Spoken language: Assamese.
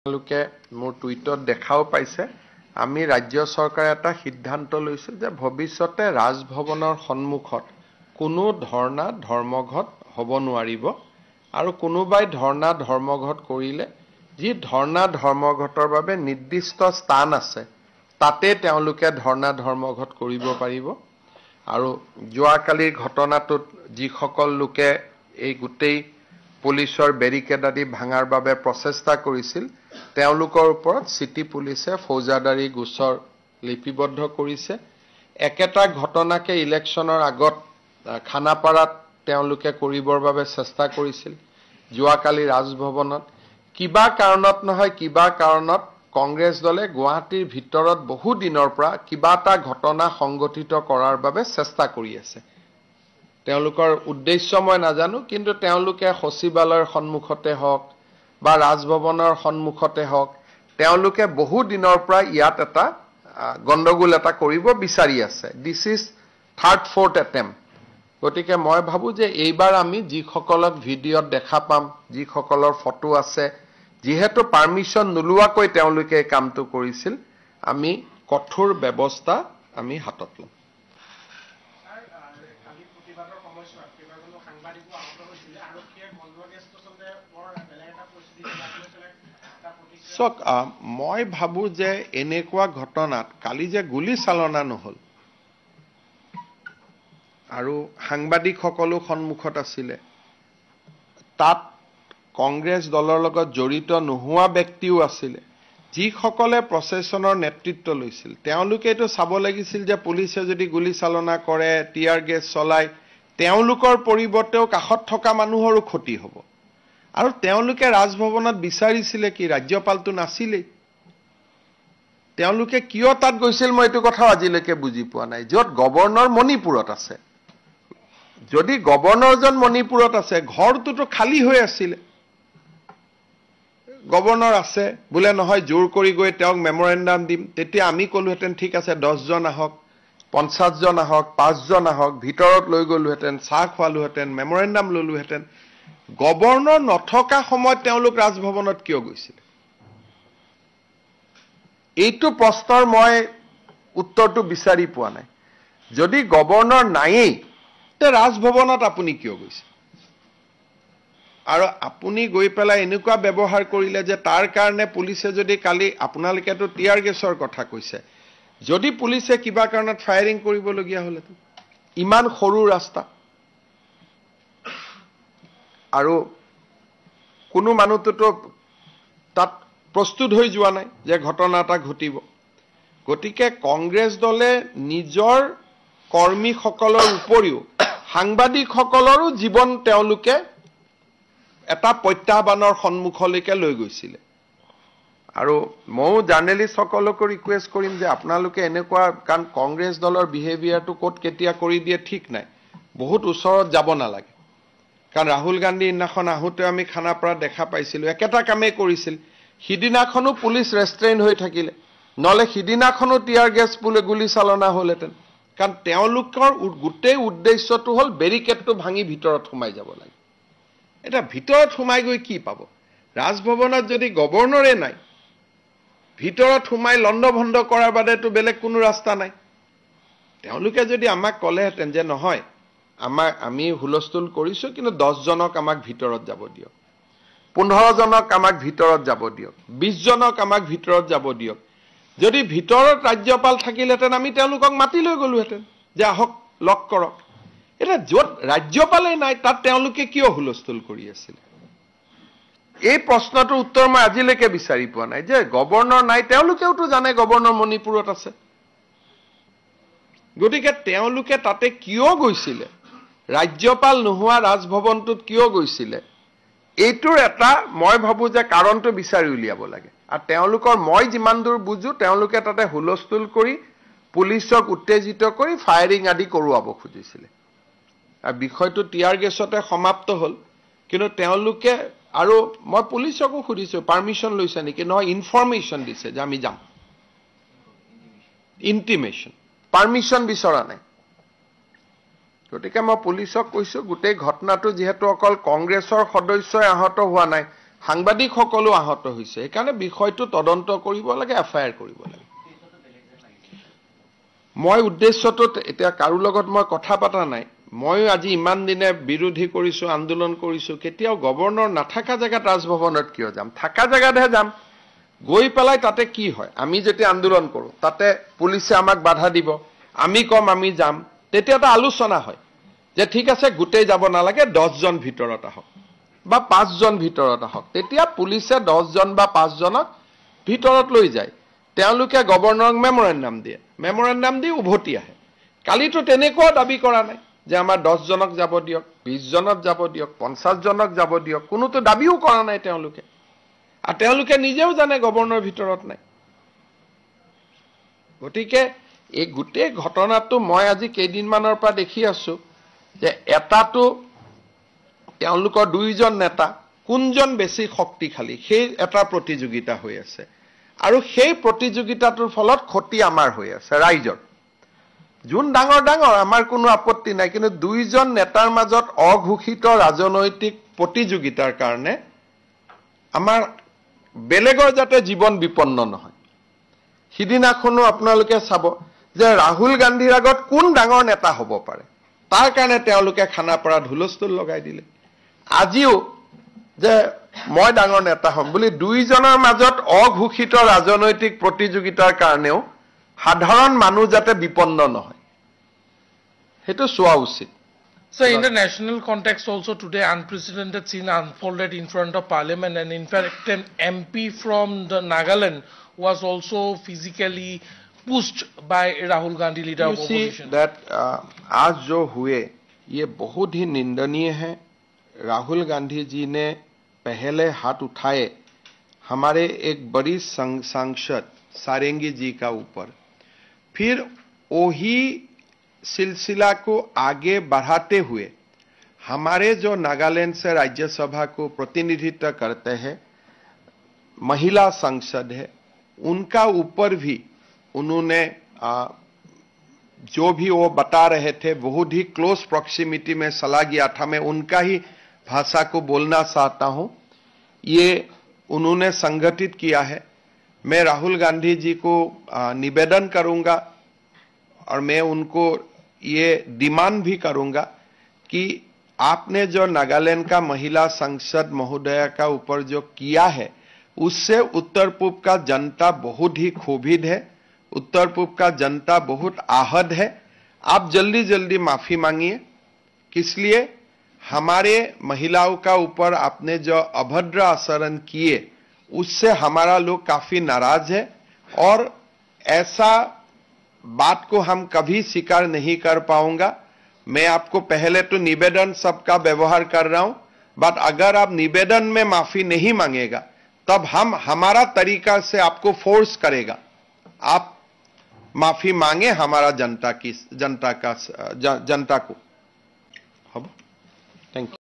লোকে মোৰ টুইটত দেখাও পাইছে আমি ৰাজ্য চৰকাৰে এটা সিদ্ধান্ত লৈছে যে ভৱিষ্যতে ৰাজভৱনৰ সন্মুখত কোনো ধৰ্ণা ধৰ্মঘট হ'ব নোৱাৰিব আৰু কোনোবাই ধৰ্ণা ধৰ্মঘট কৰিলে যি ধৰ্ণা ধৰ্মঘটৰ বাবে নিৰ্দিষ্ট স্থান আছে তাতে তেওঁলোকে ধৰ্ণা ধৰ্মঘট কৰিব পাৰিব আৰু যোৱাকালিৰ ঘটনাটোত যিসকল লোকে এই গোটেই পুলিচৰ বেৰিকেড আদি ভাঙাৰ বাবে প্ৰচেষ্টা কৰিছিল তেওঁলোকৰ ওপৰত সিটি পুলিচে ফৌজদাৰী গোচৰ লিপিবদ্ধ কৰিছে একেটা ঘটনাকে ইলেকশ্যনৰ আগত খানাপাৰাত তেওঁলোকে কৰিবৰ বাবে চেষ্টা কৰিছিল যোৱাকালি ৰাজভৱনত কিবা কাৰণত নহয় কিবা কাৰণত কংগ্ৰেছ দলে গুৱাহাটীৰ ভিতৰত বহু দিনৰ পৰা কিবা এটা ঘটনা সংগঠিত কৰাৰ বাবে চেষ্টা কৰি আছে তেওঁলোকৰ উদ্দেশ্য মই নাজানো কিন্তু তেওঁলোকে সচিবালয়ৰ সন্মুখতে হওক বা ৰাজভৱনৰ সন্মুখতে হওক তেওঁলোকে বহু দিনৰ পৰা ইয়াত এটা গণ্ডগোল এটা কৰিব বিচাৰি আছে this is third fourth attempt গতিকে মই ভাবো যে এইবাৰ আমি যিসকলক ভিডিঅ'ত দেখা পাম যিসকলৰ ফটো আছে যেহেতু পাৰমিশন নোলোৱাকৈ তেওঁলোকে কামটো কৰিছিল আমি কঠোৰ ব্যৱস্থা আমি হাতত ল'ম চক মই ভাবো যে এনেকুৱা ঘটনাত কালি যে গুলি চালনা নহল আৰু সাংবাদিকসকলো সন্মুখত আছিলে তাত কংগ্ৰেছ দলৰ লগত জড়িত নোহোৱা ব্যক্তিও আছিলে যিসকলে প্ৰচেছনৰ নেতৃত্ব লৈছিল তেওঁলোকে এটো চাব লাগিছিল যে পুলিচে যদি গুলি চালনা কৰে টিয়াৰ গেছ চলাই তেওঁলোকৰ পৰিৱৰ্তেও কাখত থকা মানুহৰো ক্ষতি হ'ব আৰু তেওঁলোকে ৰাজভৱনত বিচাৰিছিলে কি ৰাজ্যপালটো নাছিলে তেওঁলোকে কিয় তাত গৈছিল মই এটো কথা আজিলৈকে বুজি পোৱা নাই যত গভৰ্ণৰ মণিপুৰত আছে যদি গভৰ্ণৰজন মণিপুৰত আছে ঘৰটোতো খালি হৈ আছিল গভৰ্ণৰ আছে বুলে নহয় জোৰ কৰি গৈ তেওঁক মেমৰেন্ডাম দিম তেতিয়া আমি কলোহেতেন ঠিক আছে 10 জন আহক 50 জন আহক 5 জন আহক ভিতৰত লৈ গলোহেতেন চাহ খোৱালোহেতেন মেমৰেন্ডাম ললোহেতেন গভৰ্ণৰ নথকা সময়ত তেওঁলোক ৰাজভৱনত কিয় গৈছিল এইটো প্ৰশ্নৰ মই উত্তৰটো বিচাৰি পোৱা নাই যদি গভৰ্ণৰ নাইয়ে তে ৰাজভৱনত আপুনি কিয় গৈছিল আৰু আপুনি গৈ পেলাই এনেকুৱা ব্যৱহাৰ কৰিলে যে তাৰ কাৰণে পুলিচে যদি কালি আপোনালোকেতো টিয়াৰ গেছৰ কথা কৈছে যদি পুলিচে কিবা কাৰণত ফায়াৰিং কৰিবলগীয়া হলেতো ইমান সৰু ৰাস্তা আৰু কোনো মানুহটো তাত প্ৰস্তুত হৈ যোৱা নাই যে ঘটনা এটা ঘটিব গতিকে কংগ্ৰেছ দলে নিজৰ কৰ্মীসকলৰ উপৰিও সাংবাদিকসকলৰো জীৱন তেওঁলোকে এটা প্ৰত্যাহ্বানৰ সন্মুখলৈকে লৈ গৈছিল আৰু মই জাৰ্নেলিষ্টসকলকো ৰিকুৱেষ্ট কৰিম যে আপোনালোকে এনেকুৱা কাৰণ কংগ্ৰেছ দলৰ বিহেভিয়াৰটো কোট কেতিয়া কৰি দিয়ে ঠিক নাই বহুত ওচৰত যাব নালাগে কাৰণ ৰাহুল গান্ধী ইনাখন আহোতে আমি খানাপাৰা দেখা পাইছিলো একেটা কামেই কৰিছিল হিদিনাখনো পুলিচ ৰেষ্ট্ৰেইন হৈ থাকিলে নলে হিদিনাখনো টিয়াৰ গেছ পুলে গুলি চালনা হলহেতেন কাৰণ তেওঁলোকৰ গোটেই উদ্দেশ্যটো হল বেৰিকেডটো ভাঙি ভিতৰত সোমাই যাব লাগে এটা ভিতৰত সোমাই গৈ কি পাব ৰাজভৱনত যদি গভৰ্ণৰে নাই ভিতৰত সোমাই লণ্ডভণ্ড কৰাৰ বাদেতো বেলেগ কোনো ৰাস্তা নাই তেওঁলোকে যদি আমাক কলেহেতেন যে নহয় আমি হুলস্থুল কৰিছো কিন্তু 10 জনক আমাক ভিতৰত যাব দিয়ক 15 জনক আমাক ভিতৰত যাব দিয়ক 20 জনক আমাক ভিতৰত যাব দিয়ক যদি ভিতৰত ৰাজ্যপাল থাকিলেহেতেন আমি তেওঁলোকক মাতি লৈ গলোহেতেন যে আহক লক কৰক এটা যত ৰাজ্যপালে নাই তাত তেওঁলোকে কিয় হুলস্থুল কৰি আছিল এই প্ৰশ্নটোৰ উত্তৰ মই আজিলৈকে বিচাৰি পোৱা নাই যে গভৰ্ণৰ নাই তেওঁলোকেওতো জানে গভৰ্ণৰ মণিপুৰত আছে গতিকে তেওঁলোকে তাতে কিয় গৈছিল ৰাজ্যপাল নোহোৱা ৰাজভৱনটোত কিয় গৈছিল এইটোৰ এটা মই ভাবো যে কাৰণটো বিচাৰি উলিয়াব লাগে আৰু তেওঁলোকৰ মই যিমান দূৰ বুজো তেওঁলোকে তাতে হুলস্থুল কৰি পুলিচক উত্তেজিত কৰি ফায়াৰিং আদি কৰোৱাব খুজিছিল আৰু বিষয়টো টিয়াৰ গেছতে সমাপ্ত হল কিন্তু তেওঁলোকে আৰু মই পুলিচকো খুজিছো পাৰমিশন লৈছে নেকি নহয় ইনফৰমেশন দিছে যে আমি যাম ইন্টিমেশন পাৰমিশন বিচৰা নাই গতিকে মই পুলিচক কৈছো গোটেই ঘটনাটো যেহেতু অকল কংগ্ৰেছৰ সদস্যই আহত হোৱা নাই সাংবাদিকসকলো আহত হৈছে সেইকাৰণে বিষয়টো তদন্ত কৰিব লাগে এফআইআৰ কৰিব লাগে মই উদ্দেশ্যটো এতিয়া কাৰো লগত মই কথা পাতা নাই মই আজি ইমান দিনে বিৰোধী কৰিছো আন্দোলন কৰিছো কেতিয়াও গভৰ্ণৰ নাথাকা জায়গাত ৰাজভৱনত কিয় যাম থাকা জায়গাতহে যাম গৈ পেলাই তাতে কি হয় আমি যেতিয়া আন্দোলন কৰো তাতে পুলিচে আমাক বাধা দিব আমি কম আমি যাম তেতিয়া এটা আলোচনা হয় যে ঠিক আছে গুটেই যাব নালাগে 10 জন ভিতৰত আহক বা 5 জন ভিতৰত আহক তেতিয়া পুলিচে 10 জন বা 5 জনক ভিতৰত লৈ যায় তেওঁলোকে গভৰ্ণৰক মেমৰেন্ডাম দি উভতি আহে কালিতো তেনেকুৱা দাবী কৰা নাই যে আমাৰ 10 জনক যাব দিয়ক 20 জনক যাব দিয়ক 50 জনক যাব দিয়ক কোনোতো দাবীও কৰা নাই তেওঁলোকে আৰু তেওঁলোকে নিজেও জানে গভৰ্ণৰ ভিতৰত নাই গতিকে এই গুটেই ঘটনাটো মই আজি কেইদিনমানৰ পৰা দেখি আছো যে এটাটো তেওঁলোকৰ দুইজন নেতা কোনজন বেছি শক্তিশালী সেই এটা প্ৰতিযোগিতা হৈ আছে আৰু সেই প্ৰতিযোগিতাটোৰ ফলত ক্ষতি আমাৰ হৈ আছে ৰাইজৰ যোন ডাঙৰ আমাৰ কোনো আপত্তি নাই কিন্তু দুইজন নেতাৰ মাজত অঘোষিত ৰাজনৈতিক প্ৰতিযোগিতাৰ কাৰণে আমাৰ বেলেগৰ যাতে জীৱন বিপন্ন নহয় সিদিনাখনো আপোনালোকে চাব যে ৰাহুল গান্ধীৰ আগত কোন ডাঙৰ নেতা হ'ব পাৰে তাৰ কাৰণে তেওঁলোকে খানাপাৰাত হুলস্থুল লগাই দিলে আজিও যে মই ডাঙৰ নেতা হ'ম বুলি দুইজনৰ মাজত অঘোষিত ৰাজনৈতিক প্ৰতিযোগিতাৰ কাৰণেও সাধাৰণ মানুহ যাতে বিপন্ন নহয় হেতু চোৱা উচিত So in the national context also today unprecedented scene unfolded in front of parliament and in fact an MP from the Nagaland was also physically pushed by Rahul Gandhi leader of opposition. That आज जो हुए ये बहुत ही निंदनीय है राहुल गांधी जी ने पहले हाथ उठाए हमारे एक बड़ी सांसद सारंगी जी का ऊपर फिर वही सिलसिला को आगे बढ़ाते हुए हमारे जो नागालैंड से राज्यसभा को प्रतिनिधित्व करते हैं महिला सांसद है उनका ऊपर भी उन्होंने जो भी वो बता रहे थे बहुत ही क्लोज प्रॉक्सिमिटी में चला गया था मैं उनका ही भाषा को बोलना चाहता हूं ये उन्होंने संगठित किया है मैं राहुल गांधी जी को निवेदन करूंगा और मैं उनको ये डिमांड भी करूंगा कि आपने जो नागालैंड का महिला सांसद महोदया का ऊपर जो किया है उससे उत्तर पूर्व का जनता बहुत ही क्षोभित है उत्तर पूर्व का जनता बहुत आहत है आप जल्दी जल्दी माफी मांगिए किसलिए हमारे महिलाओं का ऊपर आपने जो अभद्र आचरण किए उससे हमारा लोग काफी नाराज है और ऐसा बात को हम कभी स्वीकार नहीं कर पाऊंगा मैं आपको पहले तो निवेदन सबका व्यवहार कर रहा हूं बट अगर आप निवेदन में माफी नहीं मांगेगा तब हम हमारा तरीका से आपको फोर्स करेगा आप माफी मांगे हमारा जनता को थैंक यू